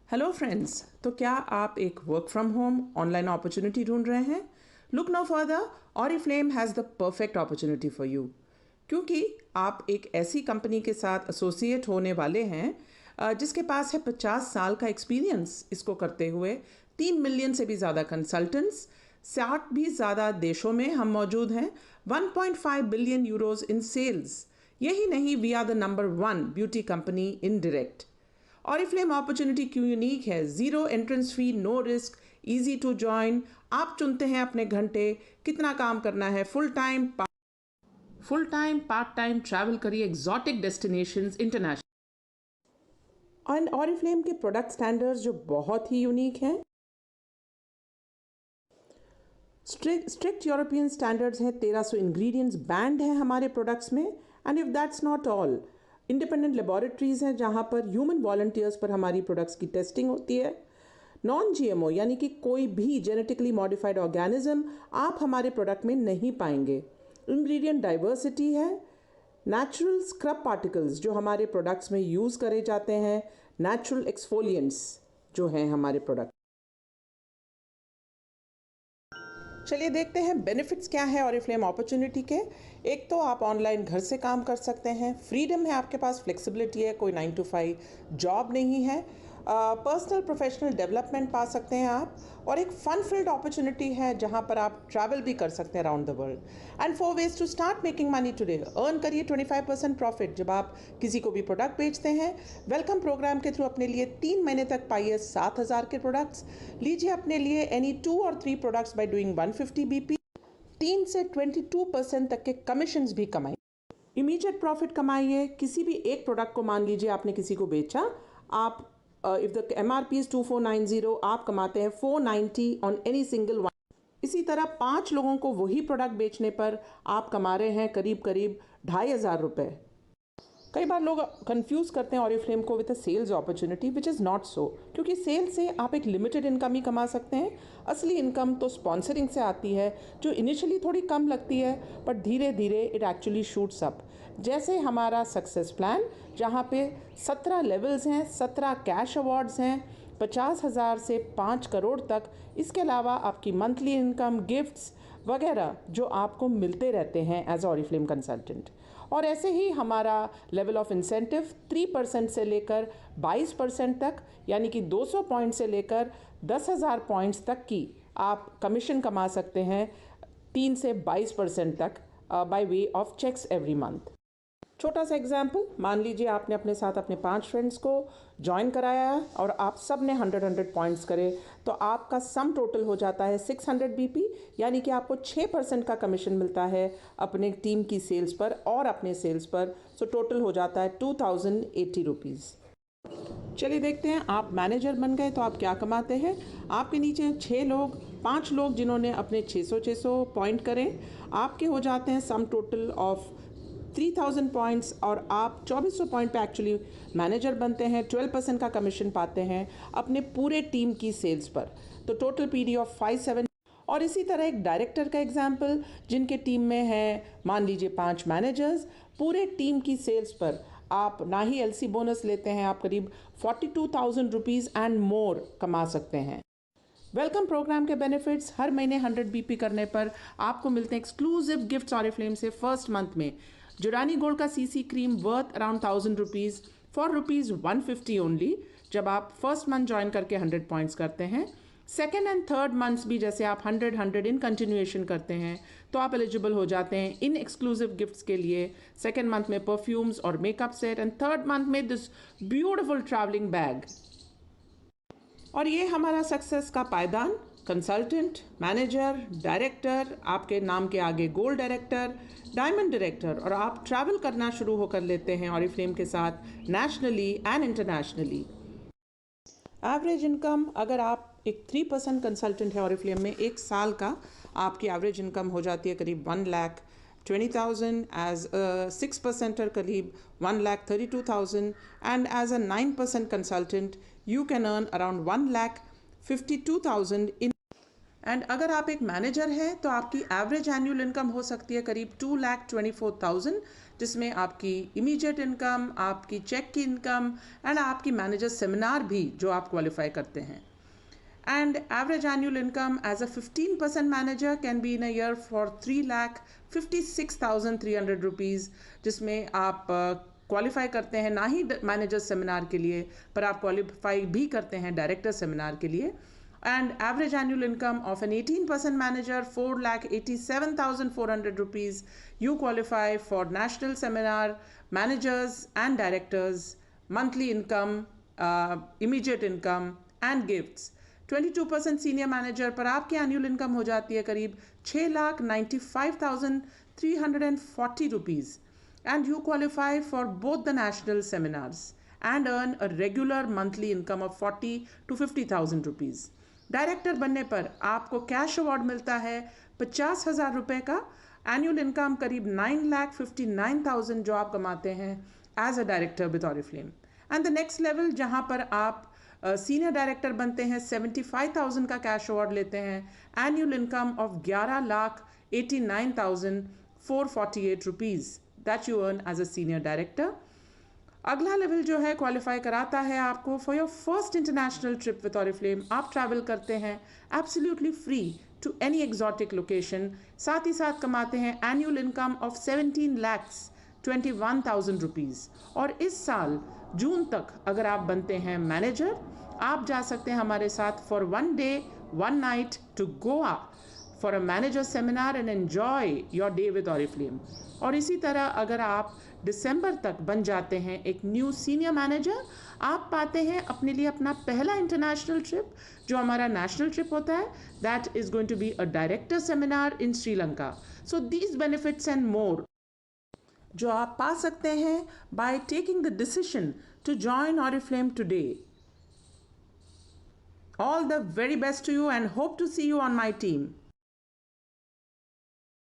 Hello friends. तो क्या आप एक work from home online opportunity ढूंढ रहे हैं? Look no further, Oriflame has the perfect opportunity for you. क्योंकि आप एक ऐसी कंपनी के साथ एसोसिएट होने वाले हैं जिसके पास है 50 साल का एक्सपीरियंस इसको करते हुए। 3 मिलियन से भी ज़्यादा कंसल्टेंट्स, 60 भी ज़्यादा देशों में हम मौजूद हैं। 1.5 बिलियन यूरोज इन सेल्स। यही नहीं, we are the number 1 beauty company in direct. Oriflame opportunity क्यों यूनिक है? Zero entrance fee, no risk, easy to join. आप चुनते हैं अपने घंटे, कितना काम करना है, full time part time, travel करिए exotic destinations, international. And Oriflame के प्रोडक्ट स्टैंडर्ड्स जो बहुत ही यूनिक हैं। स्ट्रिक्ट यूरोपियन स्टैंडर्ड्स हैं। 1300 इंग्रेडिएंट्स बैंड हैं हमारे प्रोडक्ट्स में। And if that's not all, independent laboratories हैं जहाँ पर ह्यूमन वॉलंटियर्स पर हमारी प्रोडक्ट्स की टेस्टिंग होती है। नॉन जीएमओ यानी कि कोई भी जेनेटिकली मॉडिफाइड ऑर्गेनिज्म आप हमारे प्रोडक्ट में नहीं पाएंगे। इंग्रेडिएंट डाइवर्सिटी है। नेचुरल स्क्रब पार्टिकल्स जो हमारे प्रोडक्ट्स में यूज़ करे जाते हैं। नेचुरल एक्सफोलिएंट्स जो हैं हमारे प्रोडक्ट। चलिए देखते हैं बेनिफिट्स क्या है ऑरिफ्लेम अपॉर्चुनिटी के। एक तो आप ऑनलाइन घर से काम कर सकते हैं, फ्रीडम है आपके पास, फ्लेक्सिबिलिटी है, कोई 9 to 5 जॉब नहीं है। पर्सनल प्रोफेशनल डेवलपमेंट पा सकते हैं आप, और एक फन फील्ड अपॉर्चुनिटी है जहां पर आप ट्रैवल भी कर सकते हैं around the world. And 4 ways to start making money today. Earn करिए 25% प्रॉफिट जब आप किसी को भी प्रोडक्ट बेचते हैं। वेलकम प्रोग्राम के थ्रू अपने लिए 3 महीने तक पाइए 7,000 के प्रोडक्ट्स। लीजिए अपने लिए any 2 or 3 products by doing 150 BP। 3 से 22% तक के कमीशंस भी कमाइए। इमीडिएट प्रॉफिट कमाइए। किसी भी एक प्रोडक्ट को, मान लीजिए आपने किसी को बेचा, आप इफ द MRP इज 2490, आप कमाते हैं 490 ऑन एनी सिंगल वन। इसी तरह 5 लोगों को वही प्रोडक्ट बेचने पर आप कमा रहे हैं करीब करीब 2,500 रुपये। कई बार लोग कंफ्यूज करते हैं ऑरिफ्लेम को with a sales opportunity, which is not so. क्योंकि सेल से आप एक लिमिटेड इनकम ही कमा सकते हैं। असली इनकम तो स्पॉन्सरिंग से आती है, जो इनिशियली थोड़ी कम लगती है, बट धीरे धीरे इट एक्चुअली शूट्स अप। जैसे हमारा सक्सेस प्लान, जहाँ पे 17 लेवल्स हैं, 17 कैश अवार्ड्स हैं, 50,000 से 5 करोड़ तक। इसके अलावा आपकी मंथली इनकम, गिफ्ट्स वगैरह जो आपको मिलते रहते हैं एज ऑरिफ्लेम कंसल्टेंट। और ऐसे ही हमारा लेवल ऑफ इंसेंटिव 3% से लेकर 22% तक, यानी कि 200 पॉइंट से लेकर 10,000 पॉइंट्स तक की आप कमीशन कमा सकते हैं 3 से 22% तक by way of checks every month. छोटा सा एग्जाम्पल, मान लीजिए आपने अपने साथ अपने 5 फ्रेंड्स को ज्वाइन कराया और आप सब ने 100 पॉइंट्स करे, तो आपका सम टोटल हो जाता है 600 BP, यानी कि आपको 6% का कमीशन मिलता है अपने टीम की सेल्स पर और अपने सेल्स पर। सो टोटल हो जाता है 2080 रुपीज़। चलिए देखते हैं, आप मैनेजर बन गए तो आप क्या कमाते हैं। आपके नीचे 6 लोग, 5 लोग जिन्होंने अपने 600 पॉइंट करें, आपके हो जाते हैं सम टोटल ऑफ 3,000 पॉइंट्स, और आप 2400 पॉइंट पे एक्चुअली मैनेजर बनते हैं। 12% का कमीशन पाते हैं अपने पूरे टीम की सेल्स पर। तो टोटल PD ऑफ 57। और इसी तरह एक डायरेक्टर का एग्जाम्पल, जिनके टीम में है मान लीजिए 5 मैनेजर्स, पूरे टीम की सेल्स पर आप ना ही LC बोनस लेते हैं, आप करीब 42,000 रुपीज़ एंड मोर कमा सकते हैं। वेलकम प्रोग्राम के बेनिफिट्स, हर महीने 100 BP करने पर आपको मिलते हैं एक्सक्लूसिव गिफ्ट्स ऑरिफ्लेम से। फर्स्ट मंथ में जुरानी गोल्ड का CC cream worth around 1,000 rupees for ₹150 only, जब आप फर्स्ट मंथ ज्वाइन करके 100 पॉइंट्स करते हैं। सेकेंड एंड थर्ड मंथ्स भी जैसे आप 100 इन कंटिन्यूएशन करते हैं तो आप एलिजिबल हो जाते हैं इन एक्सक्लूसिव गिफ्ट्स के लिए। सेकेंड मंथ में परफ्यूम्स और makeup set, and third month में दिस ब्यूटिफुल ट्रैवलिंग बैग। और ये हमारा सक्सेस का पायदान, कंसल्टेंट, मैनेजर, डायरेक्टर, आपके नाम के आगे गोल्ड डायरेक्टर, डायमंड डायरेक्टर, और आप ट्रैवल करना शुरू होकर लेते हैं ऑरिफ्लेम के साथ nationally and internationally. Average income, अगर आप एक 3% कंसल्टेंट है ऑरिफ्लेम में, एक साल का आपकी एवरेज इनकम हो जाती है करीब 1,20,000, एज अ 6%er करीब 1,32,000, and as a 9% consultant you can earn around 1,52,000 इन। एंड अगर आप एक मैनेजर हैं तो आपकी एवरेज एनुअल इनकम हो सकती है करीब 2,24,000, जिसमें आपकी इमीडिएट इनकम, आपकी चेक की इनकम एंड आपकी मैनेजर सेमिनार भी जो आप क्वालिफाई करते हैं. And average annual income as a 15% manager can be in a year for 3,56,300 rupees, जिसमें आप क्वालिफाई करते हैं ना ही मैनेजर सेमिनार के लिए, पर आप क्वालिफाई भी करते हैं डायरेक्टर सेमिनार के लिए. And average annual income of an 18% manager, 4,87,400 rupees. You qualify for national seminar, managers and directors, monthly income, immediate income and gifts. 22% senior manager पर आपकी एनुअल इनकम हो जाती है करीब 6,95,340 rupees and you qualify for both the national seminars and earn a regular monthly income of 40,000 to 50,000 rupees. Director बनने पर आपको cash award मिलता है 50,000 रुपये का. एनुअल इनकम करीब 9,59,000 जो आप कमाते हैं as a director with Oriflame. And the next level जहाँ पर आप सीनियर डायरेक्टर बनते हैं 75,000 का कैश अवार्ड लेते हैं. Annual income of 11,89,448 rupees that you earn as a senior director. अगला लेवल जो है क्वालिफाई कराता है आपको for your first international trip with Oriflame. आप ट्रैवल करते हैं absolutely free to any exotic location. साथ ही साथ कमाते हैं एनुअल इनकम ऑफ 17,21,000 रुपीज़. और इस साल जून तक अगर आप बनते हैं मैनेजर, आप जा सकते हैं हमारे साथ for 1 day 1 night to Goa for a manager seminar and enjoy your day with Oriflame. और इसी तरह अगर आप दिसंबर तक बन जाते हैं एक न्यू सीनियर मैनेजर, आप पाते हैं अपने लिए अपना पहला इंटरनेशनल ट्रिप जो हमारा नेशनल ट्रिप होता है. That is going to be a director seminar in Sri Lanka. So these benefits and more जो आप पा सकते हैं by taking the decision to join Oriflame today. All the very best to you and hope to see you on my team.